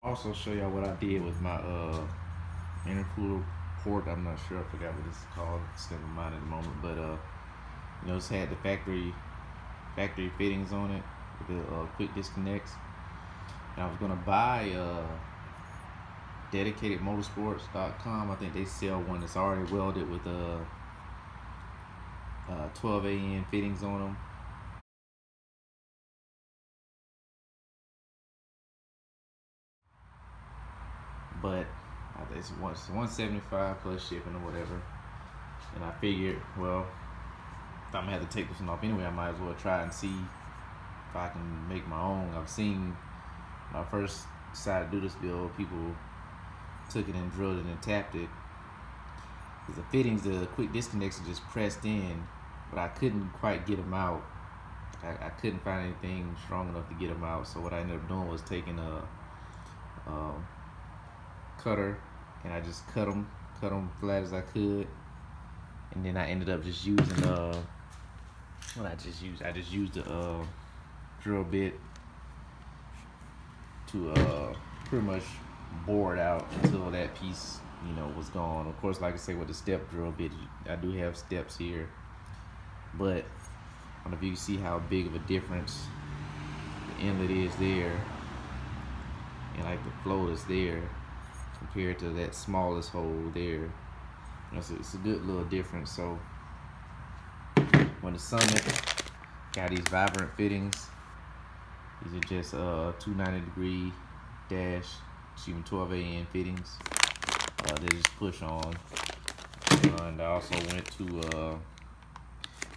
Also show y'all what I did with my intercooler port. I'm not sure, I forgot what this is called. It's never mind at the moment, but you know, it's had the factory fittings on it with the quick disconnects. And I was gonna buy dedicatedmotorsports.com. I think they sell one that's already welded with 12 AN fittings on them. But it's 175 plus shipping or whatever. And I figured, well, if I'm gonna have to take this one off anyway, I might as well try and see if I can make my own. I've seen when I first decided to do this build, people took it and drilled it and tapped it. Because the fittings, the quick disconnects are just pressed in, but I couldn't quite get them out. I couldn't find anything strong enough to get them out. So what I ended up doing was taking a cutter, and I just cut them flat as I could. And then I ended up just using what I just used the drill bit to pretty much bore it out until that piece, you know, was gone. Of course, like I say, with the step drill bit, I do have steps here, but I don't know if you can see how big of a difference the inlet is there, and like the flow is there compared to that smallest hole there. You know, so it's a good little difference. So when the Summit got these vibrant fittings, these are just 290-degree 12 AN fittings. They just push on. And I also went to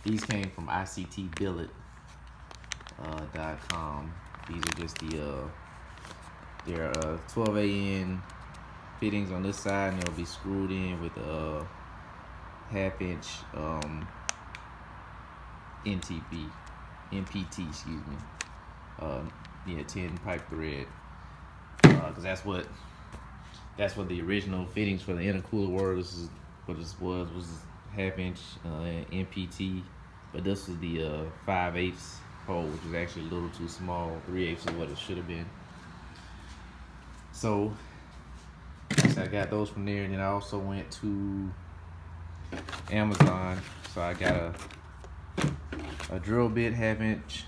these came from ictbillet.com. These are just they're 12 AN fittings on this side, and they'll be screwed in with a half-inch NPT, excuse me. Yeah, 10 pipe thread. Because that's what the original fittings for the intercooler were. This is what this was half-inch NPT, but this was the 5/8 hole, which was actually a little too small. 3/8 is what it should have been. So I got those from there, and then I also went to Amazon. So I got a drill bit, half-inch,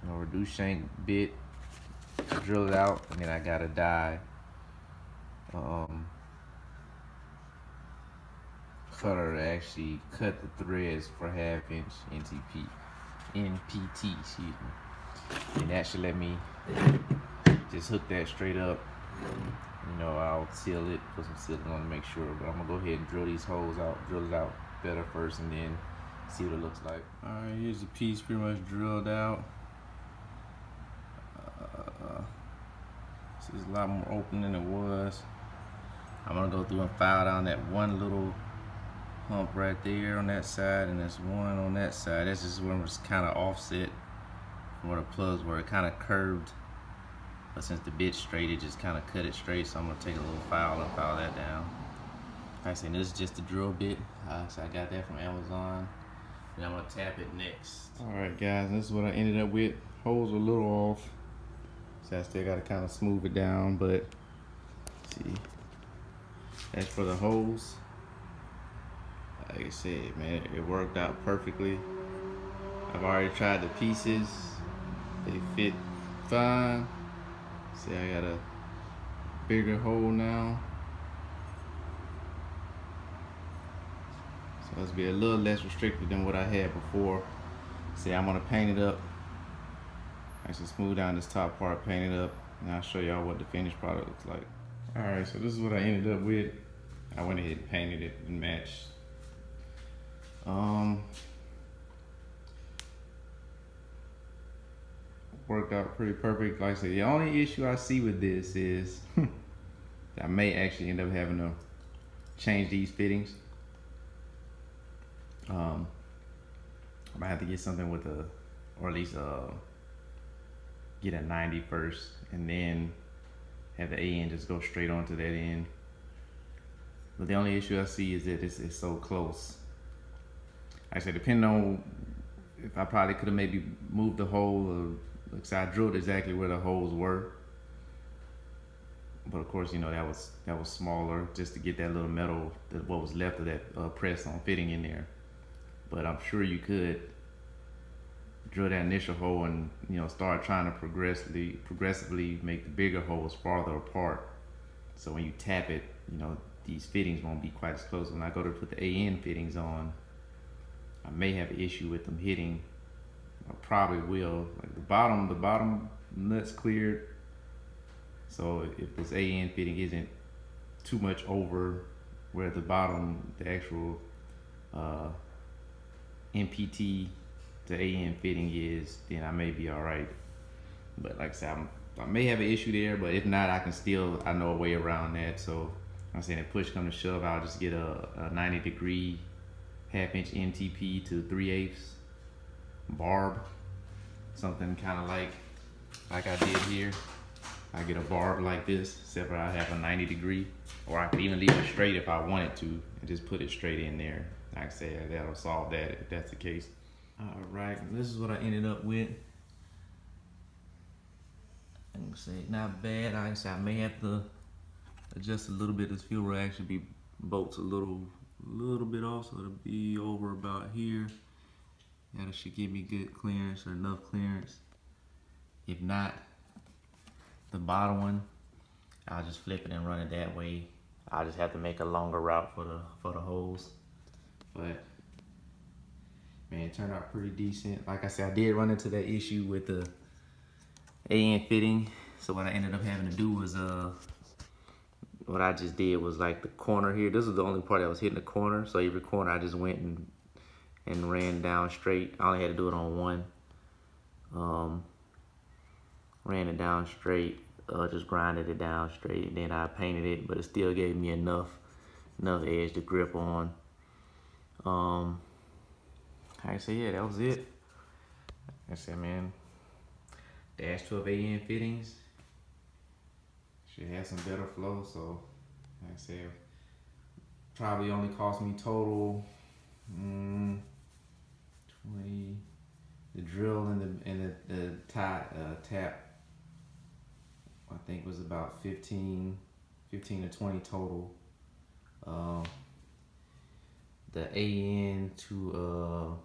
reduced shank bit, drill it out, and then I got a die cutter to actually cut the threads for half-inch NPT, excuse me. And that should let me just hook that straight up. You know, I'll seal it, put some sealant on to make sure, but I'm gonna go ahead and drill these holes out, drill it out better first, and then see what it looks like. All right, here's the piece pretty much drilled out. This is a lot more open than it was. I'm gonna go through and file down that one little hump right there on that side, and there's one on that side. That's just where it was kind of offset from where the plugs were. It kind of curved, but since the bit's straight, it just kind of cut it straight. So I'm gonna take a little file and file that down. Like I said, this is just the drill bit. So I got that from Amazon, and I'm gonna tap it next. All right, guys, this is what I ended up with. Holes are a little off, so I still gotta kind of smooth it down. But see, as for the holes, like I said, man, it worked out perfectly. I've already tried the pieces; they fit fine. See, I got a bigger hole now, so it's be a little less restricted than what I had before. See, I'm gonna paint it up. I should smooth down this top part, paint it up, and I'll show y'all what the finished product looks like. All right, so this is what I ended up with. I went ahead and painted it and matched. Worked out pretty perfect. Like I said, the only issue I see with this is I may actually end up having to change these fittings. I might have to get something with or at least get a 90 first, and then have the AN just go straight onto that end. But the only issue I see is that it's so close. Like I said, depending on if I probably could have maybe moved the hole, or, because I drilled exactly where the holes were. But of course, you know, that was smaller just to get that little metal, what was left of that press on fitting in there. But I'm sure you could drill that initial hole and, you know, start trying to progressively make the bigger holes farther apart. So when you tap it, you know, these fittings won't be quite as close. When I go to put the AN fittings on, I may have an issue with them hitting. I probably will. Like the bottom nuts cleared. So if this AN fitting isn't too much over where the bottom, the actual MPT to AN fitting is, then I may be all right. But like I said, I may have an issue there, but if not, I know a way around that. So I'm saying if push come to shove, I'll just get a 90-degree half-inch MTP to 3/8 Barb, something kind of like I did here. I get a Barb like this, except for I have a 90-degree, or I could even leave it straight if I wanted to, and just put it straight in there. Like I said, that'll solve that if that's the case. All right, this is what I ended up with. I can say not bad. Like I said, I may have to adjust a little bit. This fuel will actually be bolts a little bit off, so it'll be over about here. That should give me good clearance or enough clearance. If not, the bottom one, I'll just flip it and run it that way. I'll just have to make a longer route for the holes. But man, it turned out pretty decent. Like I said, I did run into that issue with the AN fitting. So what I ended up having to do was what I just did was like the corner here. This was the only part that was hitting the corner. So every corner I just went and ran down straight. I only had to do it on one. Ran it down straight, just grinded it down straight, and then I painted it, but it still gave me enough edge to grip on. I say, yeah, that was it. Like I said, man, dash 12 AN fittings should have some better flow. So like I said, probably only cost me total 20. The drill and the tap, I think was about 15 to 20 total. The AN to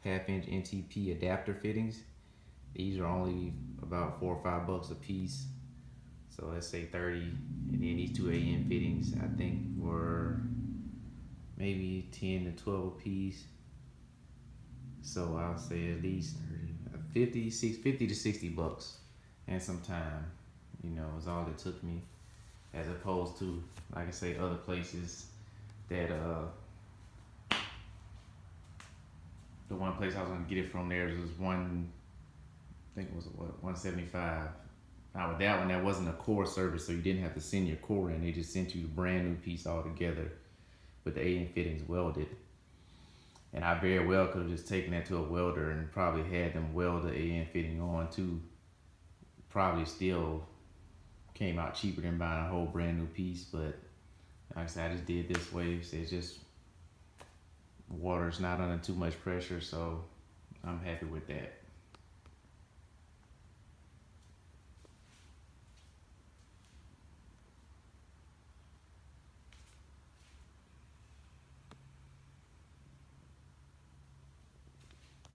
half-inch NTP adapter fittings, these are only about $4 or $5 a piece. So let's say 30, and then these two AN fittings I think were maybe 10 to 12 a piece. So I'll say at least 50 to 60 bucks and some time, you know, is all it took me, as opposed to, like I say, other places that the one place I was gonna get it from there was one, I think it was what, $175. Now with that one, that wasn't a core service, so you didn't have to send your core in. They just sent you a brand new piece altogether with the AN fittings welded. And I very well could have just taken that to a welder and probably had them weld the AN fitting on too. Probably still came out cheaper than buying a whole brand new piece, but like I said, I just did this way. So it's just, water's not under too much pressure, so I'm happy with that.